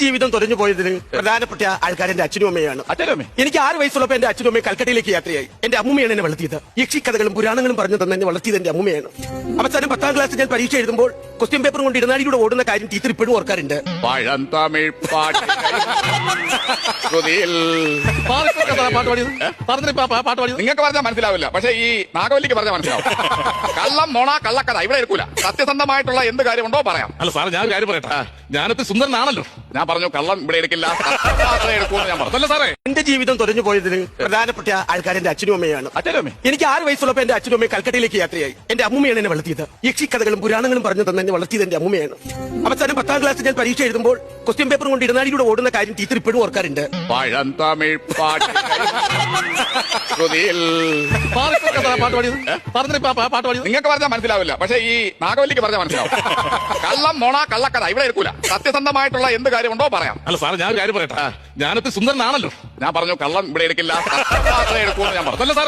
ജീവിതം തുറഞ്ഞു പോയതിന് പ്രധാനപ്പെട്ട ആൾക്കാർ എന്റെ അച്ഛനും അമ്മയാണ്. എനിക്ക് 6 വയസ്സുള്ളപ്പോൾ എന്റെ അച്ഛനും അമ്മയും കൽക്കട്ടയിലേക്ക് യാത്രയായി. എന്റെ അമ്മൂമ്മയാണ് എന്നെ വളർത്തിയത്. യക്ഷിക്കഥകളും പുരാണങ്ങളും പറഞ്ഞു തന്നെ എന്നെ വളർത്തിയത് എന്റെ അമ്മൂമ്മയാണ്. അവസാനം 10ാം ക്ലാസ് ഞാൻ പരീക്ഷ എഴുതുമ്പോൾ ക്വസ്റ്റ്യൻ പേപ്പർ കൊണ്ട് ഇടനാഴിയിലൂടെ ഓടുന്ന കാര്യം ടീച്ചർ ഇപ്പോഴും ഓർക്കാറുണ്ട്. പഴന്തമിഴ് പാട്ട് നിങ്ങൾക്ക് പറഞ്ഞാൽ മനസ്സിലാവില്ല, പക്ഷെ ഈ നാഗവല്ലിക്ക് പറഞ്ഞാൽ മനസ്സിലാവും. കള്ളം നോണ കള്ളക്കഥ ഇവിടെ എടുക്കൂല. സത്യസന്ധമായിട്ടുള്ള എന്ത് കാര്യമുണ്ടോ പറയാം. അല്ല സാറേ, ഞാൻ കാര്യം പറയട്ടെ. ഞാനത്തെ സുന്ദരനാണല്ലോ. ഞാൻ പറഞ്ഞു കള്ളം ഇവിടെ എടുക്കില്ല, സത്യം എടുക്കൂന്ന് ഞാൻ പറഞ്ഞു. അല്ല സാറേ, എന്റെ ജീവിതം തുറഞ്ഞു പോയതിന് പ്രധാനപ്പെട്ട ആൾക്കാർ എന്റെ അച്ഛനും അമ്മയാണ്. എനിക്ക് 6 വയസ്സുള്ളപ്പോൾ എന്റെ അച്ഛനും അമ്മയും കൽക്കട്ടയിലേക്ക് യാത്രയായി. എന്റെ അമ്മൂമ്മയാണ് എന്നെ വളർത്തിയത്. യക്ഷിക്കഥകളും പുരാണങ്ങളും പറഞ്ഞു തന്നെ എന്നെ വളർത്തിയത് എന്റെ അമ്മൂമ്മയാണ്. അവസാനം 10ാം ക്ലാസ് ഞാൻ പരീക്ഷ എഴുതുമ്പോൾ ക്വസ്റ്റ്യൻ പേപ്പർ കൊണ്ട് ഇടനാഴിയിലൂടെ ഓടുന്ന കാര്യം ടീച്ചർ ഇപ്പോഴും ഓർക്കാറുണ്ട്. പഴന്തമിഴ് പാട്ട് നിങ്ങൾക്ക് പറഞ്ഞാൽ മനസ്സിലാവില്ല, പക്ഷെ ഈ നാഗവല്ലിക്ക് പറഞ്ഞാൽ മനസ്സിലാവും. കള്ളം നോണ കള്ളക്കഥ ഇവിടെ എടുക്കൂല. സത്യസന്ധമായിട്ടുള്ള എന്ത് കാര്യമുണ്ടോ പറയാം. അല്ല സാറേ, ഞാൻ കാര്യം പറയട്ടെ. ഞാനത്തെ സുന്ദരനാണല്ലോ. ഞാൻ പറഞ്ഞു കള്ളം ഇവിടെ എടുക്കില്ല, സത്യം എടുക്കൂന്ന് ഞാൻ പറഞ്ഞു. അല്ല സാറേ,